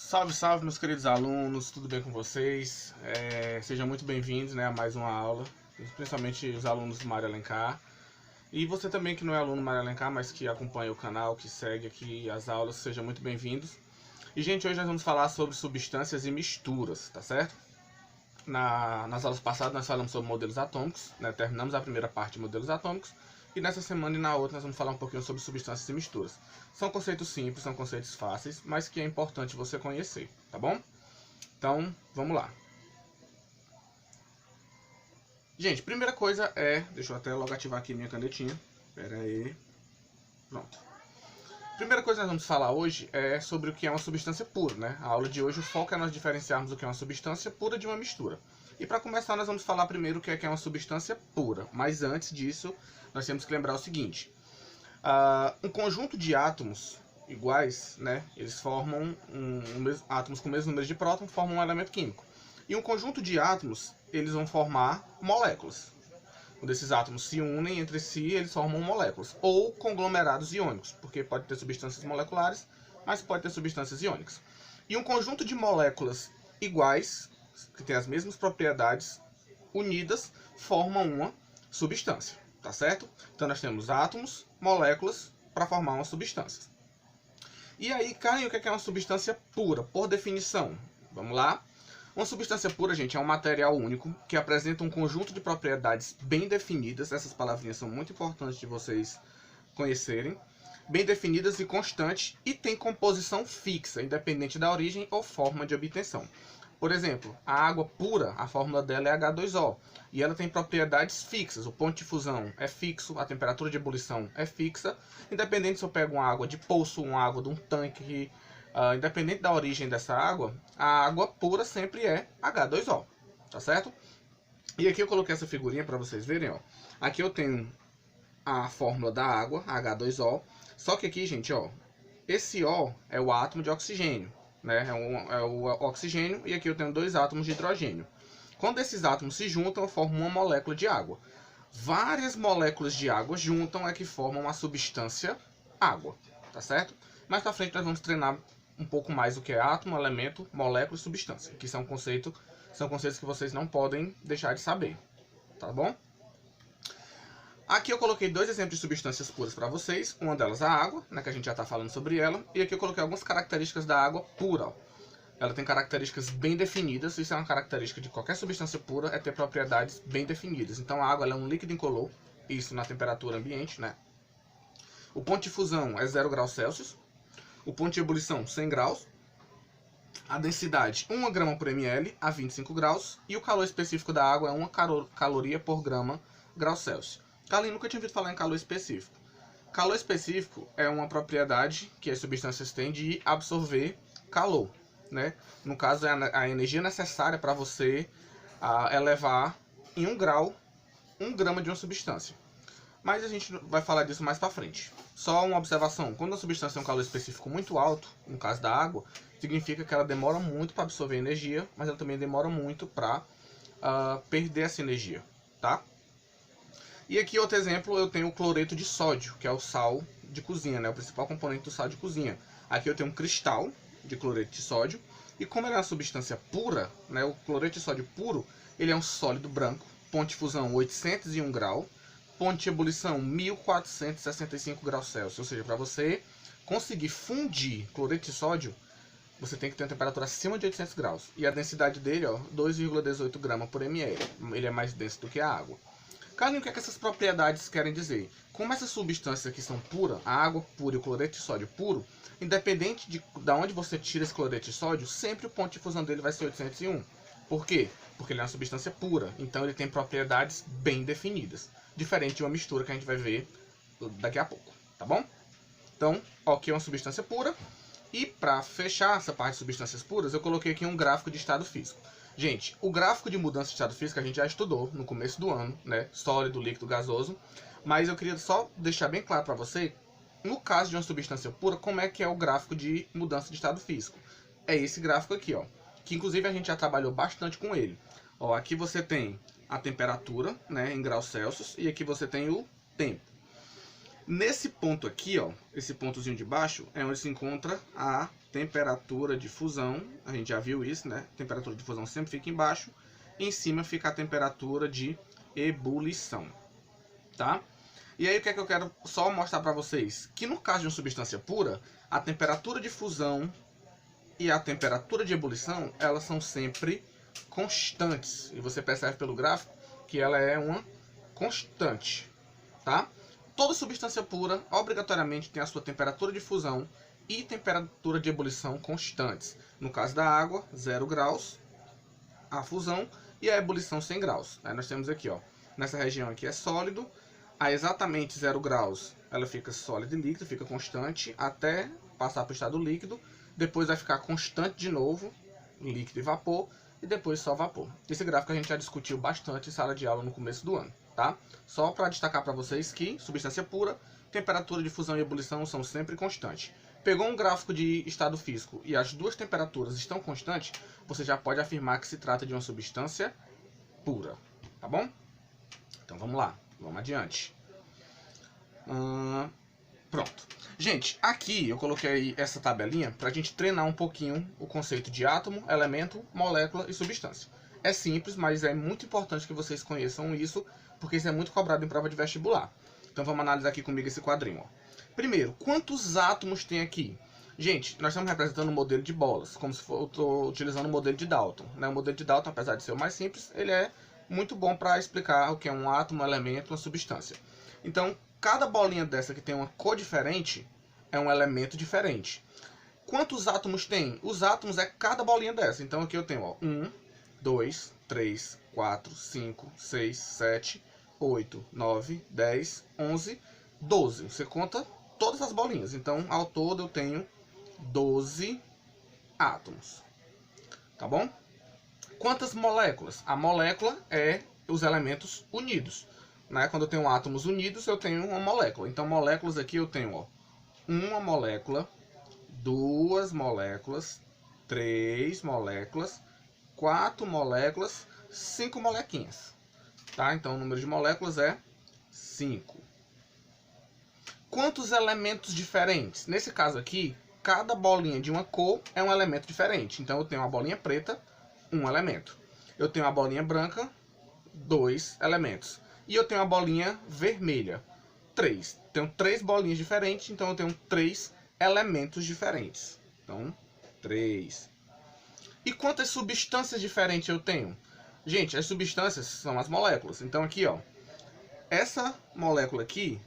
Salve, salve, meus queridos alunos, tudo bem com vocês? Sejam muito bem-vindos, a mais uma aula, principalmente os alunos do Mário Alencar. E você também que não é aluno do Mário Alencar, mas que acompanha o canal, que segue aqui as aulas, sejam muito bem-vindos. E, gente, hoje nós vamos falar sobre substâncias e misturas, tá certo? Nas aulas passadas nós falamos sobre modelos atômicos, terminamos a primeira parte de modelos atômicos. E nessa semana e na outra nós vamos falar um pouquinho sobre substâncias e misturas. São conceitos simples, são conceitos fáceis, mas que é importante você conhecer, tá bom? Então, vamos lá. Gente, primeira coisa deixa eu até logo ativar aqui minha canetinha. Pera aí. Pronto. Primeira coisa que nós vamos falar hoje é sobre o que é uma substância pura, né? A aula de hoje, o foco é nós diferenciarmos o que é uma substância pura de uma mistura. E para começar, nós vamos falar primeiro o que é uma substância pura. Mas antes disso, nós temos que lembrar o seguinte. Um conjunto de átomos iguais, eles formam átomos com o mesmo número de prótons, formam um elemento químico. E um conjunto de átomos, eles vão formar moléculas. Quando esses átomos se unem entre si, eles formam moléculas. Ou conglomerados iônicos, porque pode ter substâncias moleculares, mas pode ter substâncias iônicas. E um conjunto de moléculas iguais, que têm as mesmas propriedades, unidas, formam uma substância, tá certo? Então nós temos átomos, moléculas, para formar uma substância. E aí, Caio, o que é uma substância pura? Por definição, vamos lá. Uma substância pura, gente, é um material único que apresenta um conjunto de propriedades bem definidas. Essas palavrinhas são muito importantes de vocês conhecerem. Bem definidas e constantes, e tem composição fixa, independente da origem ou forma de obtenção. Por exemplo, a água pura, a fórmula dela é H2O, e ela tem propriedades fixas. O ponto de fusão é fixo, a temperatura de ebulição é fixa, independente se eu pego uma água de poço, uma água de um tanque, independente da origem dessa água, a água pura sempre é H2O, tá certo? E aqui eu coloquei essa figurinha para vocês verem, ó. Aqui eu tenho a fórmula da água, H2O, só que aqui, gente, ó, esse O é o átomo de oxigênio. É o oxigênio, e aqui eu tenho dois átomos de hidrogênio. Quando esses átomos se juntam, formam uma molécula de água. Várias moléculas de água juntam é que formam a substância água, tá certo? Mais pra frente nós vamos treinar um pouco mais o que é átomo, elemento, molécula e substância, que são conceitos que vocês não podem deixar de saber, tá bom? Aqui eu coloquei dois exemplos de substâncias puras para vocês. Uma delas a água, que a gente já está falando sobre ela. E aqui eu coloquei algumas características da água pura. Ela tem características bem definidas. Isso é uma característica de qualquer substância pura, é ter propriedades bem definidas. Então a água ela é um líquido incolor, isso na temperatura ambiente, O ponto de fusão é 0 graus Celsius. O ponto de ebulição, 100 graus. A densidade, 1 grama por ml a 25 graus. E o calor específico da água é 1 caloria por grau Celsius. Carlinhos, nunca tinha ouvido falar em calor específico. Calor específico é uma propriedade que as substâncias têm de absorver calor, No caso, é a energia necessária para você elevar em 1 grau 1 grama de uma substância. Mas a gente vai falar disso mais para frente. Só uma observação: quando a substância tem um calor específico muito alto, no caso da água, significa que ela demora muito para absorver energia, mas ela também demora muito para perder essa energia, tá? E aqui, outro exemplo, eu tenho o cloreto de sódio, que é o sal de cozinha, o principal componente do sal de cozinha. Aqui eu tenho um cristal de cloreto de sódio, e como ele é uma substância pura, o cloreto de sódio puro, ele é um sólido branco, ponto de fusão 801 grau, ponto de ebulição 1465 graus Celsius. Ou seja, para você conseguir fundir cloreto de sódio, você tem que ter uma temperatura acima de 800 graus. E a densidade dele, 2,18 gramas por ml. Ele é mais denso do que a água. Carlinhos, o que essas propriedades querem dizer? Como essas substâncias aqui são puras, a água pura e o cloreto de sódio puro, independente de onde você tira esse cloreto de sódio, sempre o ponto de fusão dele vai ser 801. Por quê? Porque ele é uma substância pura, então ele tem propriedades bem definidas, diferente de uma mistura que a gente vai ver daqui a pouco, tá bom? Então, aqui é uma substância pura, e para fechar essa parte de substâncias puras, eu coloquei aqui um gráfico de estado físico. Gente, o gráfico de mudança de estado físico a gente já estudou no começo do ano, Sólido, líquido, gasoso. Mas eu queria só deixar bem claro para você, no caso de uma substância pura, como é que é o gráfico de mudança de estado físico. É esse gráfico aqui, que inclusive a gente já trabalhou bastante com ele. Aqui você tem a temperatura, em graus Celsius, e aqui você tem o tempo. Nesse ponto aqui, ó, esse pontozinho de baixo, é onde se encontra a temperatura de fusão. A gente já viu isso, né? A temperatura de fusão sempre fica embaixo. Em cima fica a temperatura de ebulição, tá? E aí o que é que eu quero só mostrar para vocês? Que no caso de uma substância pura, a temperatura de fusão e a temperatura de ebulição, elas são sempre constantes. E você percebe pelo gráfico que ela é uma constante, tá? Toda substância pura, obrigatoriamente, tem a sua temperatura de fusão e temperatura de ebulição constantes. No caso da água, 0 graus, a fusão, e a ebulição 100 graus. Aí nós temos aqui, ó, nessa região aqui é sólido, a exatamente 0 graus ela fica sólido e líquido, fica constante, até passar para o estado líquido, depois vai ficar constante de novo, líquido e vapor, e depois só vapor. Esse gráfico a gente já discutiu bastante em sala de aula no começo do ano, tá? Só para destacar para vocês que substância pura, temperatura de fusão e ebulição são sempre constantes. Pegou um gráfico de estado físico e as duas temperaturas estão constantes, você já pode afirmar que se trata de uma substância pura, tá bom? Então vamos lá, vamos adiante. Pronto. Gente, aqui eu coloquei essa tabelinha para a gente treinar um pouquinho o conceito de átomo, elemento, molécula e substância. É simples, mas é muito importante que vocês conheçam isso, porque isso é muito cobrado em prova de vestibular. Então vamos analisar aqui comigo esse quadrinho, ó. Primeiro, quantos átomos tem aqui? Gente, nós estamos representando um modelo de bolas, como se eu estou utilizando o modelo de Dalton, né? O modelo de Dalton, apesar de ser o mais simples, ele é muito bom para explicar o que é um átomo, um elemento, uma substância. Então, cada bolinha dessa que tem uma cor diferente é um elemento diferente. Quantos átomos tem? Os átomos é cada bolinha dessa. Então aqui eu tenho, ó, 1, 2, 3, 4, 5, 6, 7, 8, 9, 10, 11, 12. Você conta todas as bolinhas. Então, ao todo, eu tenho 12 átomos. Tá bom? Quantas moléculas? A molécula é os elementos unidos. Né? Quando eu tenho átomos unidos, eu tenho uma molécula. Então, moléculas aqui eu tenho, ó, uma molécula, 2 moléculas, 3 moléculas, 4 moléculas, 5 molequinhas. Tá? Então, o número de moléculas é 5. Quantos elementos diferentes? Nesse caso aqui, cada bolinha de uma cor é um elemento diferente. Então, eu tenho uma bolinha preta, um elemento. Eu tenho uma bolinha branca, 2 elementos. E eu tenho uma bolinha vermelha, 3. Tenho 3 bolinhas diferentes, então eu tenho 3 elementos diferentes. Então, 3. E quantas substâncias diferentes eu tenho? Gente, as substâncias são as moléculas. Então aqui, ó, essa molécula aqui,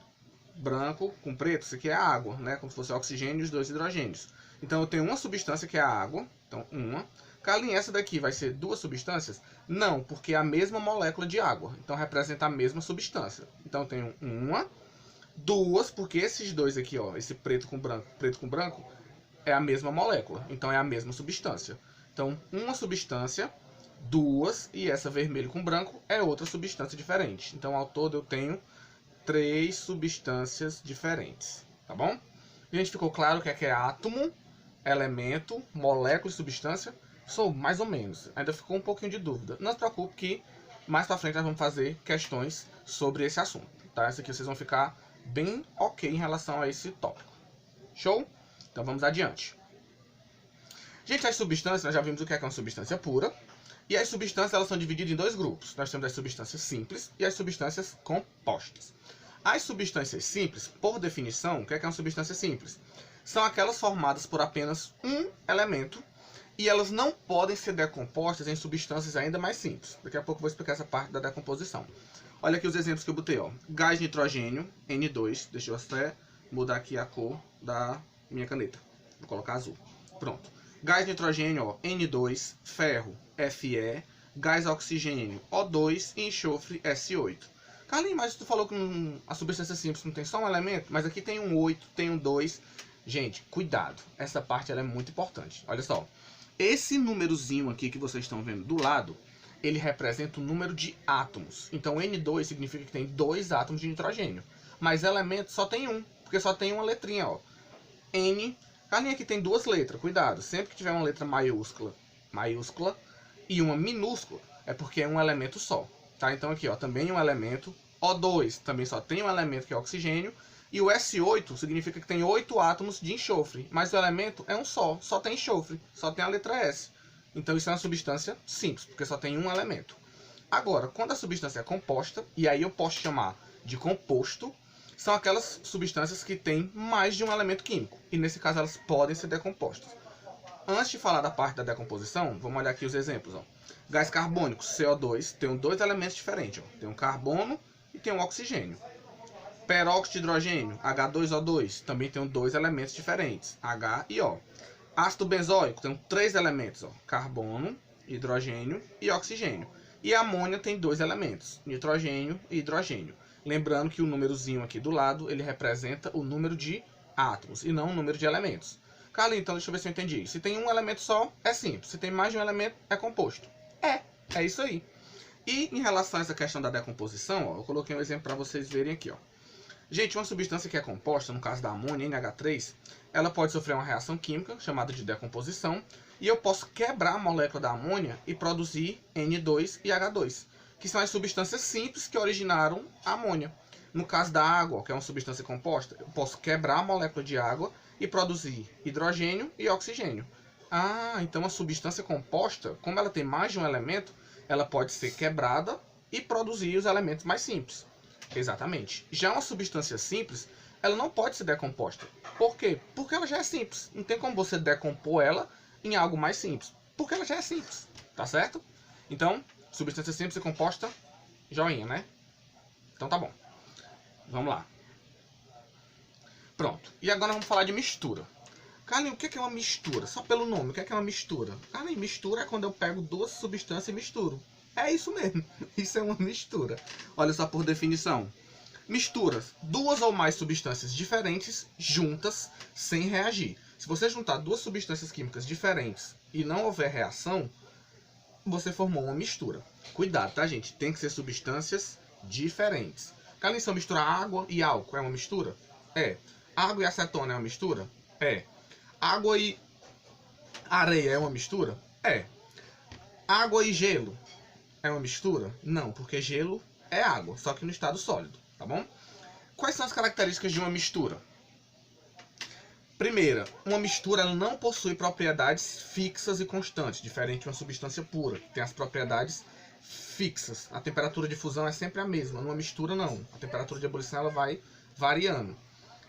branco com preto, isso aqui é a água, né? Como se fosse oxigênio e os 2 hidrogênios. Então eu tenho uma substância que é a água, então uma. Carlinhos, essa daqui vai ser 2 substâncias? Não, porque é a mesma molécula de água. Então representa a mesma substância. Então eu tenho uma, 2, porque esses 2 aqui, ó, esse preto com branco, é a mesma molécula. Então é a mesma substância. Então uma substância, 2, e essa vermelho com branco é outra substância diferente. Então ao todo eu tenho 3 substâncias diferentes. Tá bom? Gente, ficou claro o que é átomo, elemento, molécula e substância? Sou mais ou menos. Ainda ficou um pouquinho de dúvida. Não se preocupe que mais pra frente nós vamos fazer questões sobre esse assunto. Tá? Esse aqui vocês vão ficar bem ok em relação a esse tópico. Show? Então vamos adiante. Gente, as substâncias, nós já vimos o que é uma substância pura. E as substâncias elas são divididas em 2 grupos. Nós temos as substâncias simples e as substâncias compostas. As substâncias simples, por definição, o que é uma substância simples? São aquelas formadas por apenas um elemento e elas não podem ser decompostas em substâncias ainda mais simples. Daqui a pouco eu vou explicar essa parte da decomposição. Olha aqui os exemplos que eu botei, ó. Gás nitrogênio, N2. Deixa eu até mudar aqui a cor da minha caneta. Vou colocar azul. Pronto. Gás nitrogênio, ó, N2, ferro, Fe, gás oxigênio, O2 e enxofre, S8. Carlinhos, mas tu falou que a substância simples não tem só um elemento, mas aqui tem um 8, tem um 2. Gente, cuidado. Essa parte ela é muito importante. Olha só. Esse númerozinho aqui que vocês estão vendo do lado, ele representa o número de átomos. Então N2 significa que tem 2 átomos de nitrogênio. Mas elemento só tem um, porque só tem uma letrinha, ó. N. Carlinhos, aqui tem 2 letras. Cuidado, sempre que tiver uma letra maiúscula e uma minúscula, é porque é um elemento só. Tá? Então aqui, ó, também um elemento. O2 também só tem um elemento que é oxigênio. E o S8 significa que tem 8 átomos de enxofre, mas o elemento é um só tem enxofre, só tem a letra S. Então isso é uma substância simples, porque só tem um elemento. Agora, quando a substância é composta, e aí eu posso chamar de composto, são aquelas substâncias que têm mais de um elemento químico, e nesse caso elas podem ser decompostas. Antes de falar da parte da decomposição, vamos olhar aqui os exemplos. Ó. Gás carbônico, CO2, tem dois elementos diferentes. Ó. Tem um carbono e tem um oxigênio. Peróxido de hidrogênio, H2O2, também tem dois elementos diferentes, H e O. Ácido benzoico tem 3 elementos, ó, carbono, hidrogênio e oxigênio. E a amônia tem 2 elementos, nitrogênio e hidrogênio. Lembrando que o númerozinho aqui do lado, ele representa o número de átomos e não o número de elementos. Carlinhos, então deixa eu ver se eu entendi. Se tem um elemento só, é simples. Se tem mais de um elemento, é composto. É isso aí. E em relação a essa questão da decomposição, ó, eu coloquei um exemplo para vocês verem aqui. Ó. Gente, uma substância que é composta, no caso da amônia, NH3, ela pode sofrer uma reação química, chamada de decomposição, e eu posso quebrar a molécula da amônia e produzir N2 e H2, que são as substâncias simples que originaram a amônia. No caso da água, que é uma substância composta, eu posso quebrar a molécula de água e produzir hidrogênio e oxigênio. Ah, então a substância composta, como ela tem mais de um elemento, ela pode ser quebrada e produzir os elementos mais simples. Exatamente. Já uma substância simples, ela não pode ser decomposta. Por quê? Porque ela já é simples. Não tem como você decompor ela em algo mais simples. Porque ela já é simples. Tá certo? Então, substância simples e composta, joinha, né? Então tá bom. Vamos lá. Pronto. E agora vamos falar de mistura. Carlinhos, o que é uma mistura? Só pelo nome, o que é uma mistura? Carlinhos, mistura é quando eu pego duas substâncias e misturo. É isso mesmo. Isso é uma mistura. Olha só por definição. Misturas. Duas ou mais substâncias diferentes juntas sem reagir. Se você juntar duas substâncias químicas diferentes e não houver reação, você formou uma mistura. Cuidado, tá, gente? Tem que ser substâncias diferentes. Carlinhos, se eu misturar água e álcool, é uma mistura? É. Água e acetona é uma mistura? É. Água e areia é uma mistura? É. Água e gelo é uma mistura? Não, porque gelo é água, só que no estado sólido, tá bom? Quais são as características de uma mistura? Primeira, uma mistura ela não possui propriedades fixas e constantes, diferente de uma substância pura, que tem as propriedades fixas. A temperatura de fusão é sempre a mesma, numa mistura não. A temperatura de ebulição ela vai variando.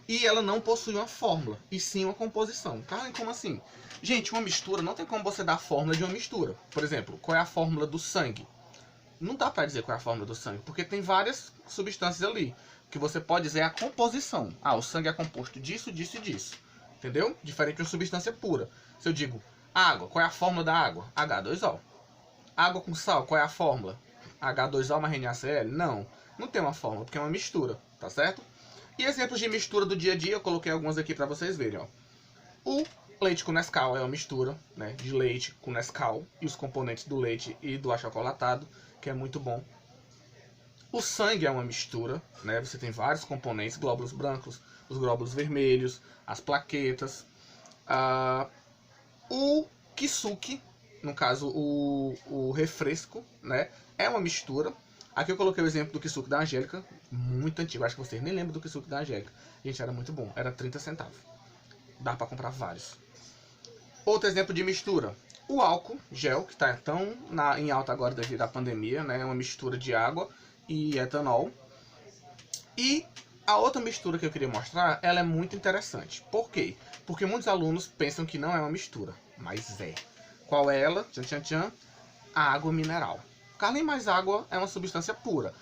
E ela não possui uma fórmula, e sim uma composição. Tá? Como assim? Gente, uma mistura, não tem como você dar a fórmula de uma mistura. Por exemplo, qual é a fórmula do sangue? Não dá pra dizer qual é a fórmula do sangue, porque tem várias substâncias ali. O que você pode dizer é a composição. Ah, o sangue é composto disso, disso e disso. Entendeu? Diferente de uma substância pura. Se eu digo água, qual é a fórmula da água? H2O. Água com sal, qual é a fórmula? H2O mais NaCl? Não, não tem uma fórmula, porque é uma mistura, tá certo? E exemplos de mistura do dia a dia, eu coloquei algumas aqui para vocês verem. Ó. O leite com Nescau é uma mistura, né, de leite com Nescau e os componentes do leite e do achocolatado, que é muito bom. O sangue é uma mistura, né, você tem vários componentes, glóbulos brancos, os glóbulos vermelhos, as plaquetas. O kisuke, no caso o refresco, né, é uma mistura. Aqui eu coloquei o exemplo do kisuke da Angélica, muito antigo, acho que vocês nem lembram do kisuke da Angélica. Gente, era muito bom, era 30 centavos. Dá pra comprar vários. Outro exemplo de mistura, o álcool gel, que está tão em alta agora devido à pandemia, né? É uma mistura de água e etanol. E a outra mistura que eu queria mostrar, ela é muito interessante. Por quê? Porque muitos alunos pensam que não é uma mistura, mas é. Qual é ela? Tchan, tchan, tchan. A água mineral. Carlinhos, mais água é uma substância pura.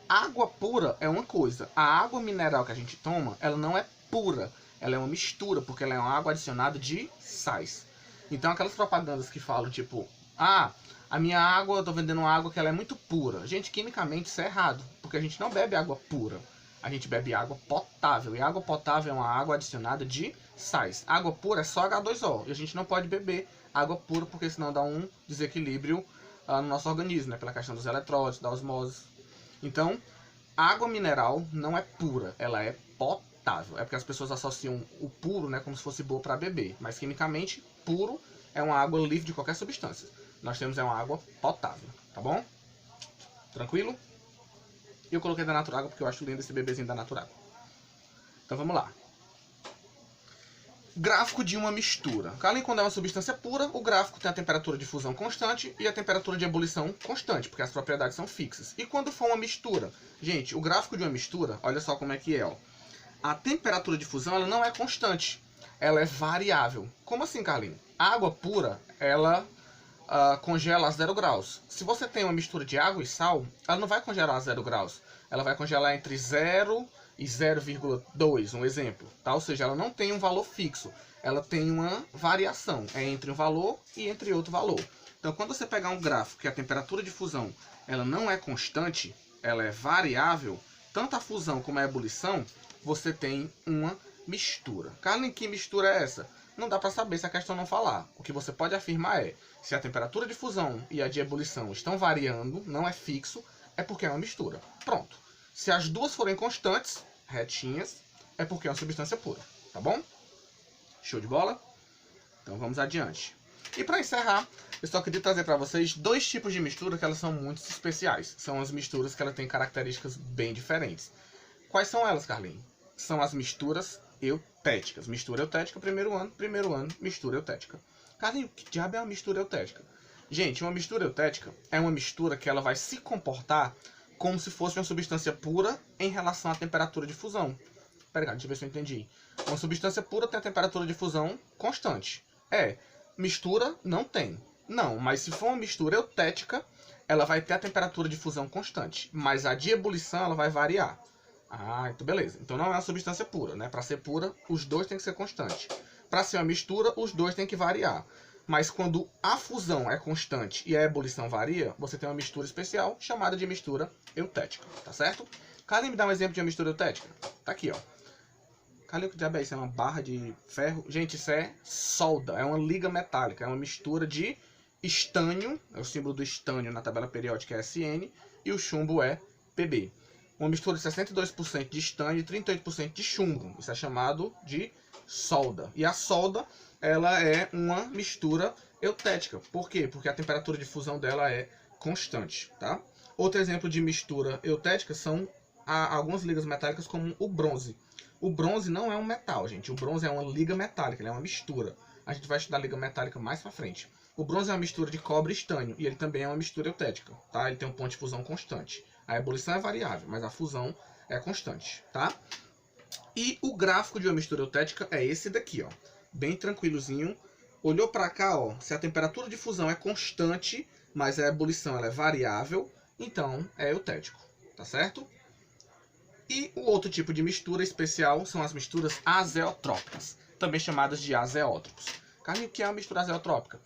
Água pura é uma coisa. A água mineral que a gente toma, ela não é pura. Ela é uma mistura, porque ela é uma água adicionada de sais. Então aquelas propagandas que falam, tipo, ah, a minha água, eu tô vendendo uma água que ela é muito pura. Gente, quimicamente isso é errado, porque a gente não bebe água pura. A gente bebe água potável. E água potável é uma água adicionada de sais. Água pura é só H2O. E a gente não pode beber água pura, porque senão dá um desequilíbrio no nosso organismo, né? Pela questão dos eletrólitos, da osmose. Então, água mineral não é pura, ela é potável. É porque as pessoas associam o puro, né, como se fosse boa para beber. Mas quimicamente, puro é uma água livre de qualquer substância. Nós temos uma água potável, tá bom? Tranquilo? E eu coloquei da Naturágua porque eu acho lindo esse bebezinho da Naturágua. Então vamos lá. Gráfico de uma mistura. Quando é uma substância pura, o gráfico tem a temperatura de fusão constante e a temperatura de ebulição constante, porque as propriedades são fixas. E quando for uma mistura? Gente, o gráfico de uma mistura, olha só como é que é, ó. A temperatura de fusão ela não é constante, ela é variável. Como assim, Carlinhos? A água pura, ela congela a 0 graus. Se você tem uma mistura de água e sal, ela não vai congelar a 0 graus. Ela vai congelar entre 0 e 0,2, um exemplo. Tá? Ou seja, ela não tem um valor fixo. Ela tem uma variação. É entre um valor e entre outro valor. Então, quando você pegar um gráfico que a temperatura de fusão ela não é constante, ela é variável, tanto a fusão como a ebulição, você tem uma mistura. Carlinhos, que mistura é essa? Não dá para saber se a questão não falar. O que você pode afirmar é, se a temperatura de fusão e a de ebulição estão variando, não é fixo, é porque é uma mistura. Pronto. Se as duas forem constantes, retinhas, é porque é uma substância pura. Tá bom? Show de bola? Então vamos adiante. E para encerrar, eu só queria trazer para vocês dois tipos de mistura que elas são muito especiais. São as misturas que elas têm características bem diferentes. Quais são elas, Carlinhos? São as misturas eutéticas. Mistura eutética, primeiro ano, mistura eutética. Carlinhos, que diabo é uma mistura eutética? Gente, uma mistura eutética é uma mistura que ela vai se comportar como se fosse uma substância pura em relação à temperatura de fusão. Pera, deixa eu ver se eu entendi. Uma substância pura tem a temperatura de fusão constante. Mistura não tem. Não, mas se for uma mistura eutética, ela vai ter a temperatura de fusão constante. Mas a de ebulição ela vai variar. Ah, então beleza. Então não é uma substância pura, né? Para ser pura, os dois têm que ser constantes. Para ser uma mistura, os dois têm que variar. Mas quando a fusão é constante e a ebulição varia, você tem uma mistura especial chamada de mistura eutética, tá certo? Carlinhos, me dá um exemplo de uma mistura eutética? Tá aqui, ó. Carlinhos, que diabo é isso? É uma barra de ferro? Gente, isso é solda, é uma liga metálica, é uma mistura de estânio, é o símbolo do estânio na tabela periódica é SN, e o chumbo é Pb. Uma mistura de 62% de estânio e 38% de chumbo. Isso é chamado de solda. E a solda, ela é uma mistura eutética. Por quê? Porque a temperatura de fusão dela é constante, tá? Outro exemplo de mistura eutética são algumas ligas metálicas como o bronze. O bronze não é um metal, gente. O bronze é uma liga metálica, ele é uma mistura. A gente vai estudar liga metálica mais pra frente. O bronze é uma mistura de cobre e estânio, e ele também é uma mistura eutética, tá? Ele tem um ponto de fusão constante. A ebulição é variável, mas a fusão é constante, tá? E o gráfico de uma mistura eutética é esse daqui, ó. Bem tranquilozinho. Olhou para cá, ó. Se a temperatura de fusão é constante, mas a ebulição ela é variável, então é eutético, tá certo? E o outro tipo de mistura especial são as misturas azeotrópicas, também chamadas de azeótropos. Carlinhos, o que é uma mistura azeotrópica?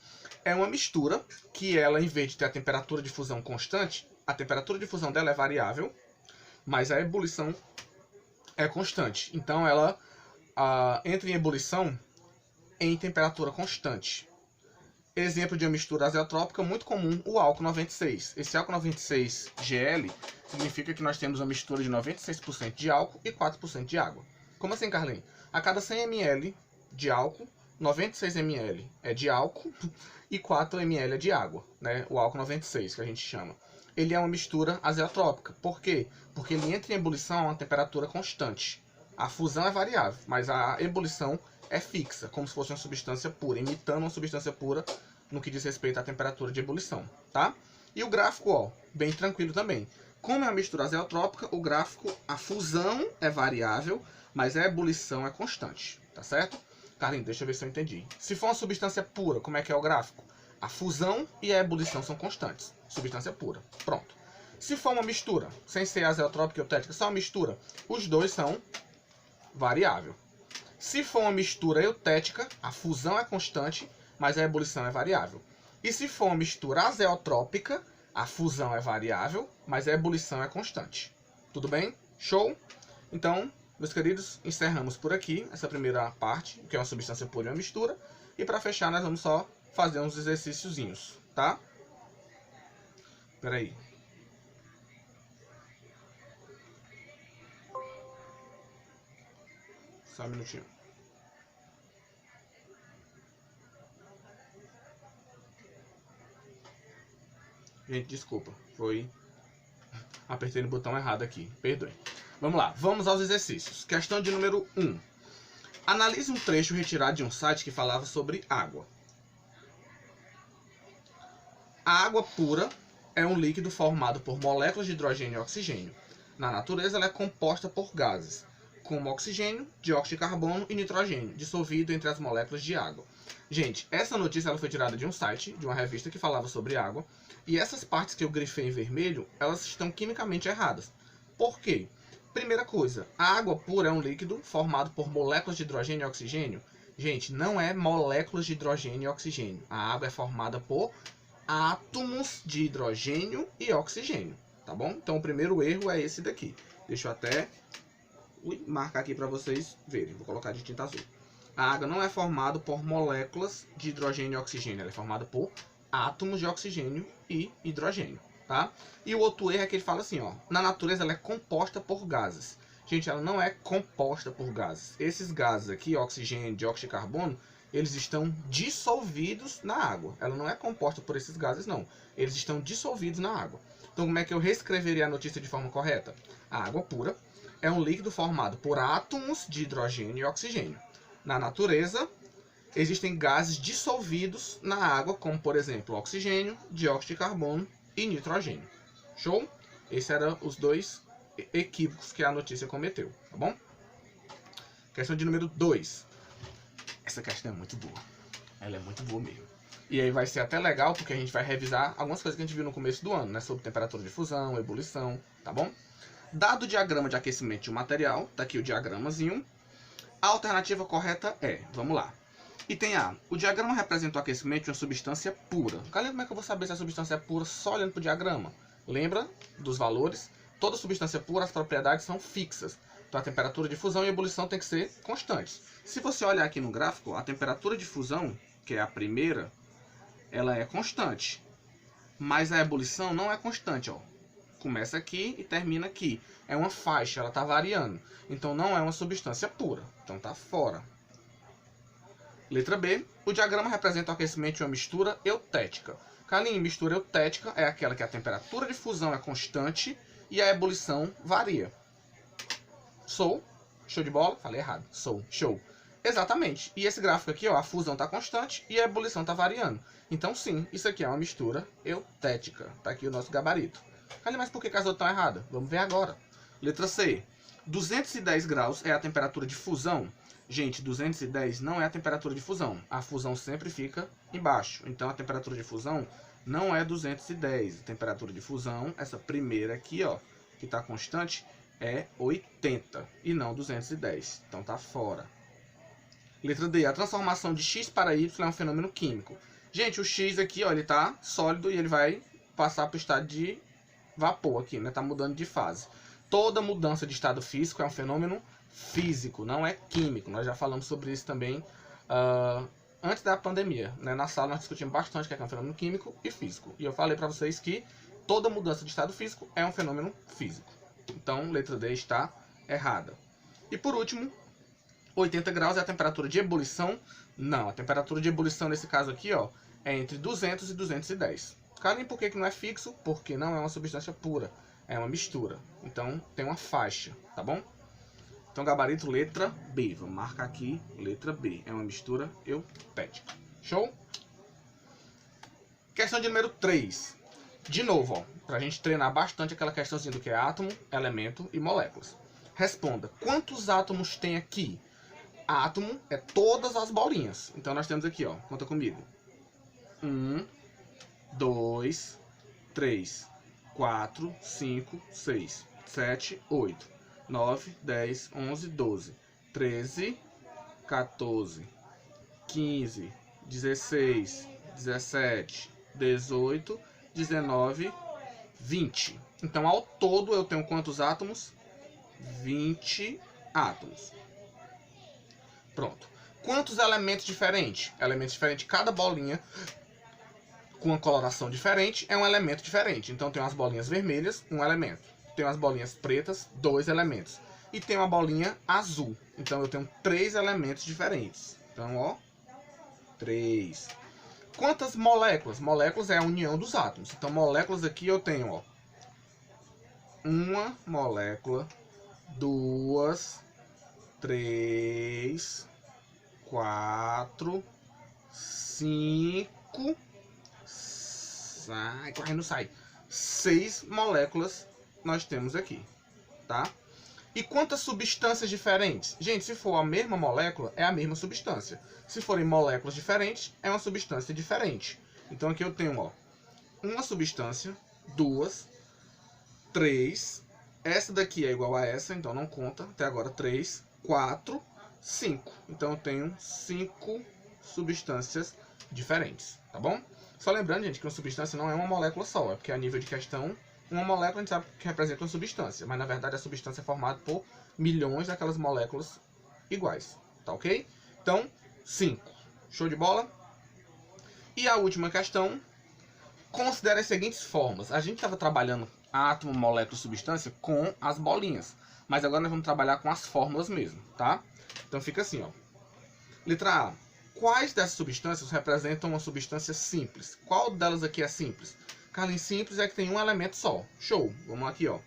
É uma mistura que ela, em vez de ter a temperatura de fusão constante, a temperatura de fusão dela é variável, mas a ebulição é constante. Então ela entra em ebulição em temperatura constante. Exemplo de uma mistura azeotrópica muito comum, o álcool 96. Esse álcool 96 GL significa que nós temos uma mistura de 96% de álcool e 4% de água. Como assim, Carlinhos? A cada 100 ml de álcool, 96 ml é de álcool e 4 ml é de água, né? O álcool 96 que a gente chama. Ele é uma mistura azeotrópica. Por quê? Porque ele entra em ebulição a uma temperatura constante. A fusão é variável, mas a ebulição é fixa, como se fosse uma substância pura, imitando uma substância pura no que diz respeito à temperatura de ebulição, tá? E o gráfico, ó, bem tranquilo também. Como é uma mistura azeotrópica, o gráfico, a fusão é variável, mas a ebulição é constante, tá certo? Carlinhos, deixa eu ver se eu entendi. Se for uma substância pura, como é que é o gráfico? A fusão e a ebulição são constantes. Substância pura. Pronto. Se for uma mistura, sem ser azeotrópica e eutética, só uma mistura, os dois são variável. Se for uma mistura eutética, a fusão é constante, mas a ebulição é variável. E se for uma mistura azeotrópica, a fusão é variável, mas a ebulição é constante. Tudo bem? Show? Então, meus queridos, encerramos por aqui essa primeira parte, que é uma substância pura e uma mistura. E para fechar, nós vamos só fazer uns exercíciozinhos, tá? Espera aí. Só um minutinho. Gente, desculpa. Apertei no botão errado aqui. Perdoe. Vamos lá, vamos aos exercícios. Questão de número 1. Analise um trecho retirado de um site que falava sobre água. A água pura é um líquido formado por moléculas de hidrogênio e oxigênio. Na natureza, ela é composta por gases, como oxigênio, dióxido de carbono e nitrogênio, dissolvido entre as moléculas de água. Gente, essa notícia ela foi tirada de um site, de uma revista que falava sobre água, e essas partes que eu grifei em vermelho, elas estão quimicamente erradas. Por quê? Primeira coisa, a água pura é um líquido formado por moléculas de hidrogênio e oxigênio. Gente, não é moléculas de hidrogênio e oxigênio. A água é formada por átomos de hidrogênio e oxigênio, tá bom? Então o primeiro erro é esse daqui. Deixa eu até marcar aqui para vocês verem. Vou colocar de tinta azul. A água não é formada por moléculas de hidrogênio e oxigênio. Ela é formada por átomos de oxigênio e hidrogênio, tá? E o outro erro é que ele fala assim, ó. Na natureza ela é composta por gases. Gente, ela não é composta por gases. Esses gases aqui, oxigênio, dióxido de carbono, eles estão dissolvidos na água. Ela não é composta por esses gases, não. Eles estão dissolvidos na água. Então, como é que eu reescreveria a notícia de forma correta? A água pura é um líquido formado por átomos de hidrogênio e oxigênio. Na natureza, existem gases dissolvidos na água, como, por exemplo, oxigênio, dióxido de carbono e nitrogênio. Show? Esses eram os dois equívocos que a notícia cometeu, tá bom? Questão de número 2. Essa questão é muito boa. Ela é muito boa mesmo. E aí vai ser até legal, porque a gente vai revisar algumas coisas que a gente viu no começo do ano, né? Sobre temperatura de fusão, ebulição, tá bom? Dado o diagrama de aquecimento de um material, tá aqui o diagramazinho, a alternativa correta é, vamos lá. Item A. O diagrama representa o aquecimento de uma substância pura. Galera, como é que eu vou saber se a substância é pura só olhando para o diagrama? Lembra dos valores? Toda substância pura, as propriedades são fixas. Então a temperatura de fusão e ebulição tem que ser constantes. Se você olhar aqui no gráfico, a temperatura de fusão, que é a primeira, ela é constante. Mas a ebulição não é constante, ó. Começa aqui e termina aqui. É uma faixa, ela está variando. Então não é uma substância pura. Então está fora. Letra B. O diagrama representa o aquecimento de uma mistura eutética. Carlinhos, mistura eutética é aquela que a temperatura de fusão é constante e a ebulição varia. Show de bola? Falei errado. Show. Exatamente. E esse gráfico aqui, ó, a fusão está constante e a ebulição está variando. Então sim, isso aqui é uma mistura eutética. Tá aqui o nosso gabarito. Mas por que as outras estão erradas? Vamos ver agora. Letra C. 210 graus é a temperatura de fusão. Gente, 210 não é a temperatura de fusão. A fusão sempre fica embaixo. Então a temperatura de fusão não é 210. A temperatura de fusão, essa primeira aqui, ó, que está constante, é 80 e não 210. Então tá fora. Letra D. A transformação de X para Y é um fenômeno químico. Gente, o X aqui, ó, ele tá sólido e ele vai passar para o estado de vapor aqui, né? Tá mudando de fase. Toda mudança de estado físico é um fenômeno físico, não é químico. Nós já falamos sobre isso também antes da pandemia, né? Na sala nós discutimos bastante o que é um fenômeno químico e físico. E eu falei para vocês que toda mudança de estado físico é um fenômeno físico. Então, letra D está errada. E por último, 80 graus é a temperatura de ebulição. Não, a temperatura de ebulição nesse caso aqui, ó, é entre 200 e 210. Carlinhos, por que não é fixo? Porque não é uma substância pura, é uma mistura. Então, tem uma faixa, tá bom? Então, gabarito letra B. Vamos marcar aqui, letra B. É uma mistura eutética. Show? Questão de número 3. De novo, ó, pra gente treinar bastante aquela questãozinha do que é átomo, elemento e moléculas. Responda, quantos átomos tem aqui? Átomo é todas as bolinhas. Então nós temos aqui, ó, conta comigo. 1, 2, 3, 4, 5, 6, 7, 8, 9, 10, 11, 12, 13, 14, 15, 16, 17, 18, 19, 20. Então, ao todo, eu tenho quantos átomos? 20 átomos. Pronto. Quantos elementos diferentes? Elementos diferentes, cada bolinha com uma coloração diferente é um elemento diferente. Então, tem umas bolinhas vermelhas, um elemento. Tem umas bolinhas pretas, 2 elementos. E tem uma bolinha azul. Então, eu tenho 3 elementos diferentes. Então, ó, 3. Quantas moléculas? Moléculas é a união dos átomos. Então, moléculas aqui eu tenho, ó, uma molécula 2, 3, 4, 5, sai, correndo sai. 6 moléculas nós temos aqui, tá? E quantas substâncias diferentes? Gente, se for a mesma molécula, é a mesma substância. Se forem moléculas diferentes, é uma substância diferente. Então aqui eu tenho, ó, uma substância, 2, 3, essa daqui é igual a essa, então não conta, até agora 3, 4, 5. Então eu tenho 5 substâncias diferentes, tá bom? Só lembrando, gente, que uma substância não é uma molécula só, é porque a nível de questão, uma molécula a gente sabe que representa uma substância, mas na verdade a substância é formada por milhões daquelas moléculas iguais, tá ok? Então, 5. Show de bola? E a última questão, considere as seguintes formas. A gente estava trabalhando átomo, molécula, substância com as bolinhas, mas agora nós vamos trabalhar com as fórmulas mesmo, tá? Então fica assim, ó. Letra A. Quais dessas substâncias representam uma substância simples? Qual delas aqui é simples? Carlinhos, simples é que tem um elemento só. Show. Vamos aqui, ó.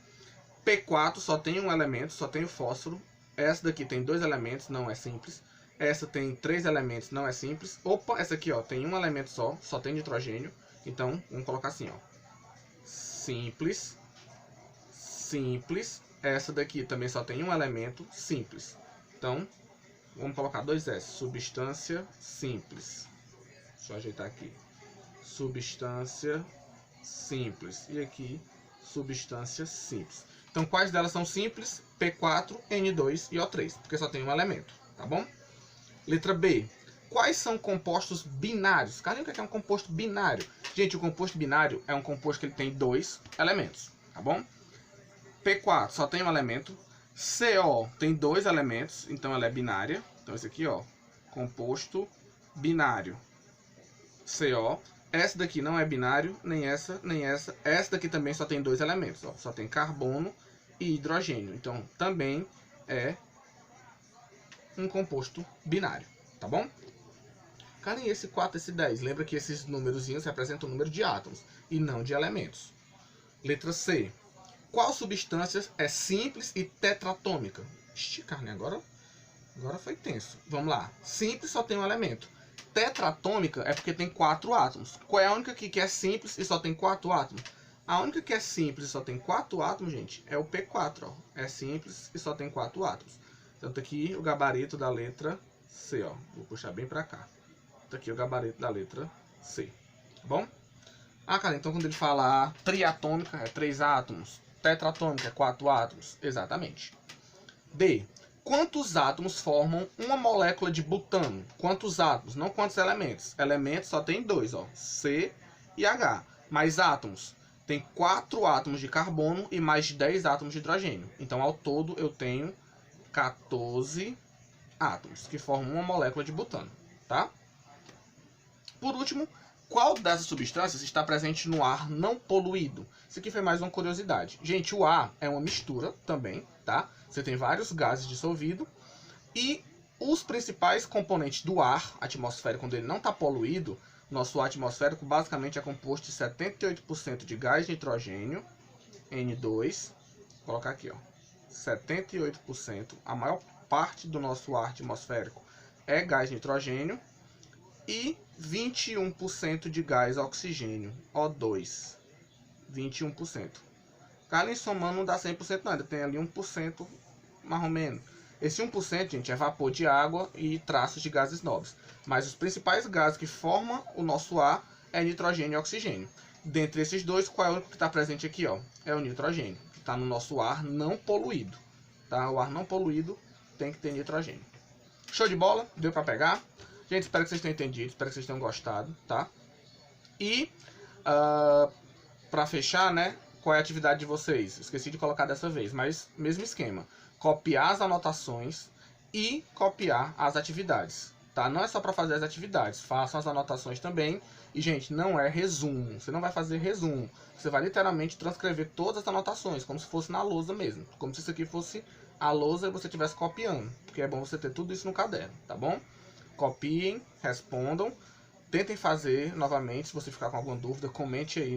P4 só tem um elemento, só tem o fósforo. Essa daqui tem 2 elementos, não é simples. Essa tem 3 elementos, não é simples. Opa, essa aqui, ó, tem um elemento só tem nitrogênio. Então, vamos colocar assim, ó. Simples. Simples. Essa daqui também só tem um elemento, simples. Então, vamos colocar 2S. Substância simples. Deixa eu ajeitar aqui. Substância simples. E aqui, substância simples. Então, quais delas são simples? P4, N2 e O3, porque só tem um elemento, tá bom? Letra B. Quais são compostos binários? Carlinhos, o que é um composto binário? Gente, o composto binário é um composto que ele tem 2 elementos, tá bom? P4 só tem um elemento. CO tem 2 elementos, então ela é binária. Então esse aqui, ó, composto binário. CO. Essa daqui não é binário, nem essa, nem essa. Essa daqui também só tem 2 elementos, ó, só tem carbono e hidrogênio. Então também é um composto binário, tá bom? Cara, e esse 4, esse 10? Lembra que esses númerozinhos representam o número de átomos e não de elementos. Letra C. Qual substância é simples e tetratômica? Ixi, Carlinhos, agora foi tenso. Vamos lá. Simples só tem um elemento. Tetratômica é porque tem 4 átomos. Qual é a única aqui que é simples e só tem 4 átomos? A única que é simples e só tem 4 átomos, gente, é o P4. Ó. É simples e só tem 4 átomos. Então tá aqui o gabarito da letra C. Ó. Vou puxar bem pra cá. Tá aqui o gabarito da letra C. Tá bom? Ah, cara, então quando ele fala triatômica é 3 átomos. Tetratômica é 4 átomos. Exatamente. D. Quantos átomos formam uma molécula de butano? Quantos átomos? Não quantos elementos. Elementos só tem 2, ó. C e H. Mas átomos. Tem 4 átomos de carbono e mais de 10 átomos de hidrogênio. Então, ao todo, eu tenho 14 átomos que formam uma molécula de butano, tá? Por último, qual dessas substâncias está presente no ar não poluído? Isso aqui foi mais uma curiosidade. Gente, o ar é uma mistura também, tá? Você tem vários gases dissolvidos. E os principais componentes do ar atmosférico, quando ele não está poluído, nosso ar atmosférico basicamente é composto de 78% de gás de nitrogênio, N2. Vou colocar aqui, ó. 78%. A maior parte do nosso ar atmosférico é gás de nitrogênio. E 21% de gás oxigênio, O2. 21%. Carlinhos, somando não dá 100% não, ainda tem ali 1% mais ou menos. Esse 1%, gente, é vapor de água e traços de gases nobres. Mas os principais gases que formam o nosso ar é nitrogênio e oxigênio. Dentre esses dois, qual é o único que está presente aqui? Ó? É o nitrogênio, que está no nosso ar não poluído. Tá? O ar não poluído tem que ter nitrogênio. Show de bola? Deu para pegar? Gente, espero que vocês tenham entendido, espero que vocês tenham gostado, tá? E, para fechar, né, qual é a atividade de vocês? Esqueci de colocar dessa vez, mas mesmo esquema. Copiar as anotações e copiar as atividades, tá? Não é só para fazer as atividades, façam as anotações também. E, gente, não é resumo, você não vai fazer resumo. Você vai literalmente transcrever todas as anotações, como se fosse na lousa mesmo. Como se isso aqui fosse a lousa e você estivesse copiando, porque é bom você ter tudo isso no caderno, tá bom? Copiem, respondam. Tentem fazer novamente. Se você ficar com alguma dúvida, comente aí,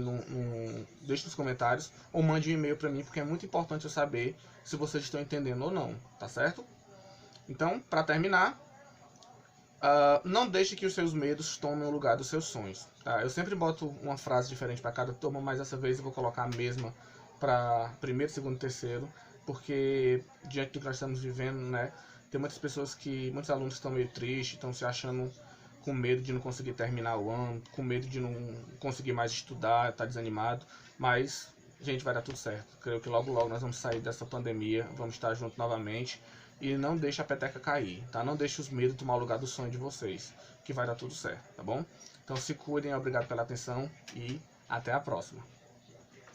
deixe nos comentários ou mande um e-mail para mim, porque é muito importante eu saber se vocês estão entendendo ou não, tá certo? Então, para terminar, não deixe que os seus medos tomem o lugar dos seus sonhos. Tá? Eu sempre boto uma frase diferente para cada turma, mas dessa vez eu vou colocar a mesma para primeiro, segundo e terceiro, porque diante do que nós estamos vivendo, né, tem muitos alunos estão meio tristes, estão se achando com medo de não conseguir terminar o ano, com medo de não conseguir mais estudar, tá desanimado, mas, gente, vai dar tudo certo. Creio que logo logo nós vamos sair dessa pandemia, vamos estar juntos novamente. E não deixe a peteca cair, tá? Não deixe os medos tomar o lugar do sonho de vocês, que vai dar tudo certo, tá bom? Então se cuidem, obrigado pela atenção e até a próxima.